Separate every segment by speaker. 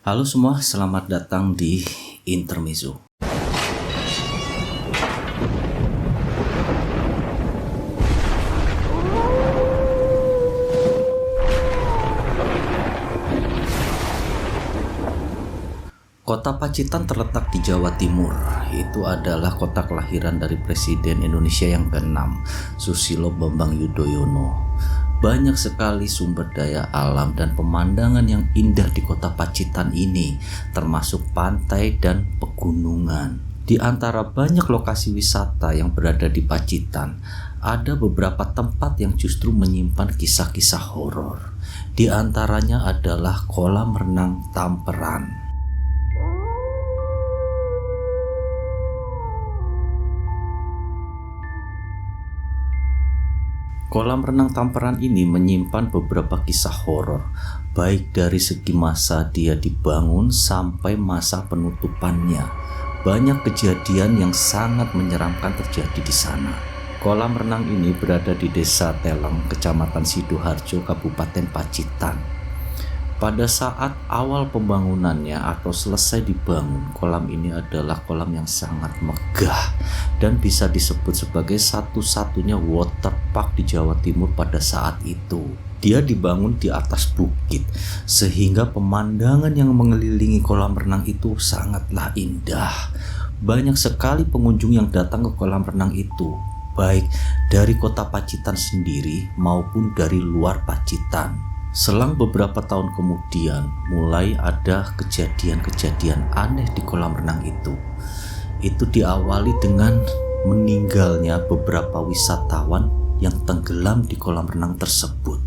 Speaker 1: Halo semua, selamat datang di Intermezzo. Kota Pacitan terletak di Jawa Timur. Itu adalah kota kelahiran dari Presiden Indonesia yang ke-6, Susilo Bambang Yudhoyono. Banyak sekali sumber daya alam dan pemandangan yang indah di kota Pacitan ini, termasuk pantai dan pegunungan. Di antara banyak lokasi wisata yang berada di Pacitan, ada beberapa tempat yang justru menyimpan kisah-kisah horor. Di antaranya adalah kolam renang Tamperan. Kolam renang Tamperan ini menyimpan beberapa kisah horor, baik dari segi masa dia dibangun sampai masa penutupannya. Banyak kejadian yang sangat menyeramkan terjadi di sana. Kolam renang ini berada di Desa Teleng, Kecamatan Sidoarjo, Kabupaten Pacitan. Pada saat awal pembangunannya atau selesai dibangun, kolam ini adalah kolam yang sangat megah dan bisa disebut sebagai satu-satunya waterpark di Jawa Timur pada saat itu. Dia dibangun di atas bukit sehingga pemandangan yang mengelilingi kolam renang itu sangatlah indah. Banyak sekali pengunjung yang datang ke kolam renang itu, baik dari kota Pacitan sendiri maupun dari luar Pacitan. Selang beberapa tahun kemudian, mulai ada kejadian-kejadian aneh di kolam renang itu. Itu diawali dengan meninggalnya beberapa wisatawan yang tenggelam di kolam renang tersebut.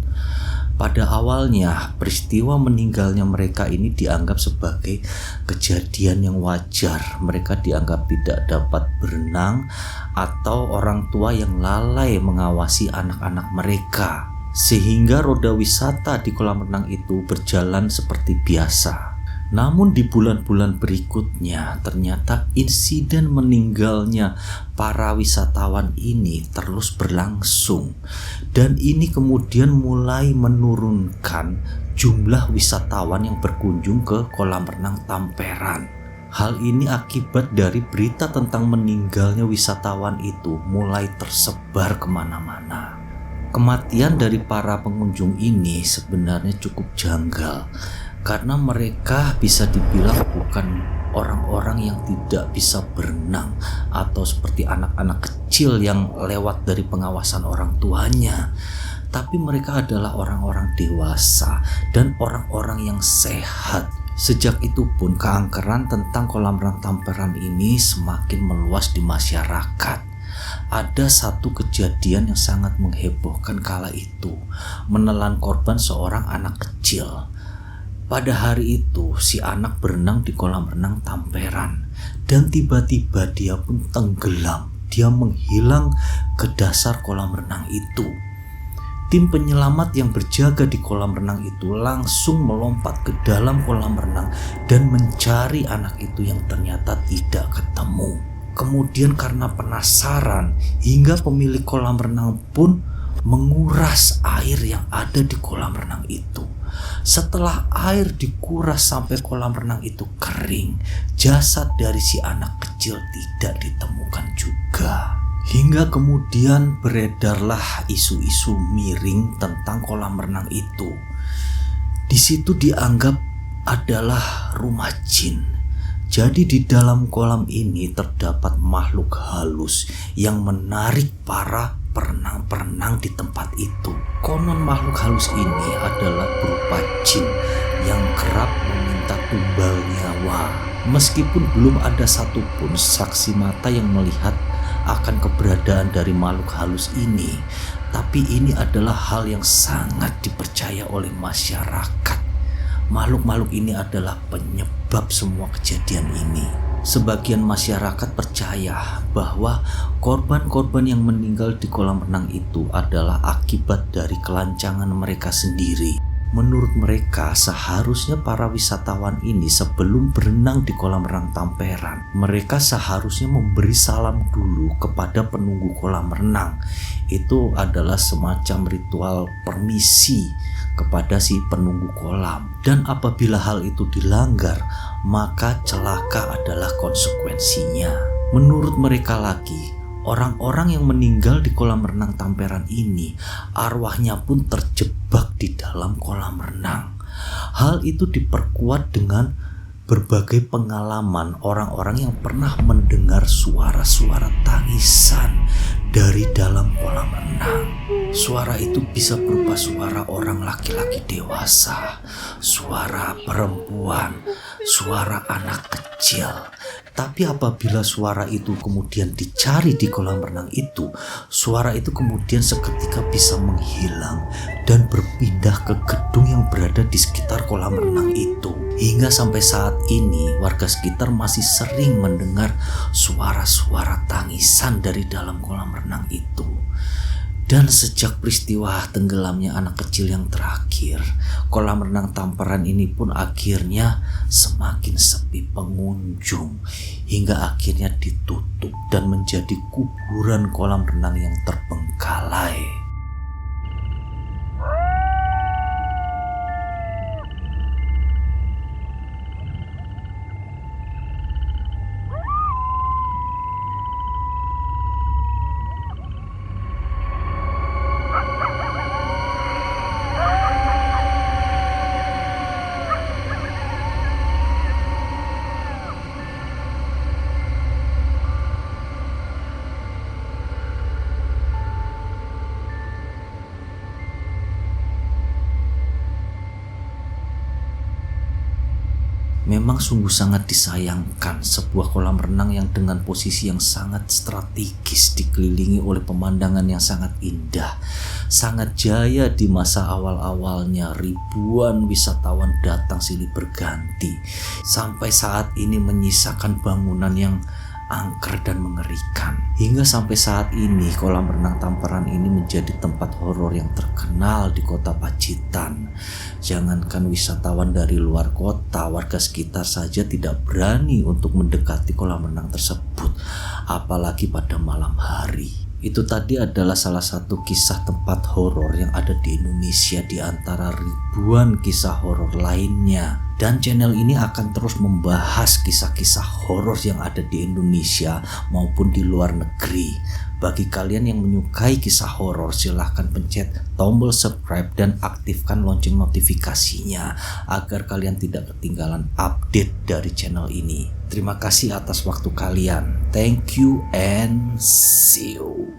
Speaker 1: Pada awalnya, peristiwa meninggalnya mereka ini dianggap sebagai kejadian yang wajar. Mereka dianggap tidak dapat berenang atau orang tua yang lalai mengawasi anak-anak mereka. Sehingga roda wisata di kolam renang itu berjalan seperti biasa. Namun di bulan-bulan berikutnya ternyata insiden meninggalnya para wisatawan ini terus berlangsung. Dan ini kemudian mulai menurunkan jumlah wisatawan yang berkunjung ke kolam renang Tamperan. Hal ini akibat dari berita tentang meninggalnya wisatawan itu mulai tersebar kemana-mana. Kematian dari para pengunjung ini sebenarnya cukup janggal karena mereka bisa dibilang bukan orang-orang yang tidak bisa berenang atau seperti anak-anak kecil yang lewat dari pengawasan orang tuanya. Tapi mereka adalah orang-orang dewasa dan orang-orang yang sehat. Sejak itu pun keangkeran tentang kolam renang Tamperan ini semakin meluas di masyarakat. Ada satu kejadian yang sangat menghebohkan kala itu, menelan korban seorang anak kecil. Pada hari itu si anak berenang di kolam renang Tamperan dan tiba-tiba dia pun tenggelam. Dia menghilang ke dasar kolam renang itu. Tim penyelamat yang berjaga di kolam renang itu langsung melompat ke dalam kolam renang dan mencari anak itu yang ternyata tidak ketemu. Kemudian karena penasaran, hingga pemilik kolam renang pun menguras air yang ada di kolam renang itu. Setelah air dikuras sampai kolam renang itu kering, jasad dari si anak kecil tidak ditemukan juga. Hingga kemudian beredarlah isu-isu miring tentang kolam renang itu. Di situ dianggap adalah rumah jin. Jadi di dalam kolam ini terdapat makhluk halus yang menarik para perenang-perenang di tempat itu. Konon makhluk halus ini adalah berupa jin yang kerap meminta tumbal nyawa. Meskipun belum ada satupun saksi mata yang melihat akan keberadaan dari makhluk halus ini, tapi ini adalah hal yang sangat dipercaya oleh masyarakat. Makhluk-makhluk ini adalah penyebab semua kejadian ini. Sebagian masyarakat percaya bahwa korban-korban yang meninggal di kolam renang itu adalah akibat dari kelancangan mereka sendiri. Menurut mereka, seharusnya para wisatawan ini sebelum berenang di kolam renang Tamperan, mereka seharusnya memberi salam dulu kepada penunggu kolam renang. Itu adalah semacam ritual permisi kepada si penunggu kolam. Dan apabila hal itu dilanggar, maka celaka adalah konsekuensinya. Menurut mereka lagi, orang-orang yang meninggal di kolam renang Tamperan ini, arwahnya pun terjebak di dalam kolam renang. Hal itu diperkuat dengan berbagai pengalaman orang-orang yang pernah mendengar suara-suara tangisan dari dalam kolam renang. Suara itu bisa berupa suara orang laki-laki dewasa, suara perempuan, suara anak kecil. Tapi apabila suara itu kemudian dicari di kolam renang itu, suara itu kemudian seketika bisa menghilang dan berpindah ke gedung yang berada di sekitar kolam renang itu. Hingga sampai saat ini warga sekitar masih sering mendengar suara-suara tangisan dari dalam kolam renang itu. Dan sejak peristiwa tenggelamnya anak kecil yang terakhir, kolam renang Tamperan ini pun akhirnya semakin sepi pengunjung, hingga akhirnya ditutup dan menjadi kuburan kolam renang yang terbengkalai. Memang sungguh sangat disayangkan sebuah kolam renang yang dengan posisi yang sangat strategis dikelilingi oleh pemandangan yang sangat indah, sangat jaya di masa awal-awalnya. Ribuan wisatawan datang silih berganti, sampai saat ini menyisakan bangunan yang angker dan mengerikan. Hingga sampai saat ini kolam renang Tamperan ini menjadi tempat horor yang terkenal di kota Pacitan. Jangankan wisatawan dari luar kota, warga sekitar saja tidak berani untuk mendekati kolam renang tersebut, apalagi pada malam hari. Itu tadi adalah salah satu kisah tempat horor yang ada di Indonesia di antara ribuan kisah horor lainnya. Dan channel ini akan terus membahas kisah-kisah horor yang ada di Indonesia maupun di luar negeri. Bagi kalian yang menyukai kisah horor, silahkan pencet tombol subscribe dan aktifkan lonceng notifikasinya agar kalian tidak ketinggalan update dari channel ini. Terima kasih atas waktu kalian. Thank you and see you.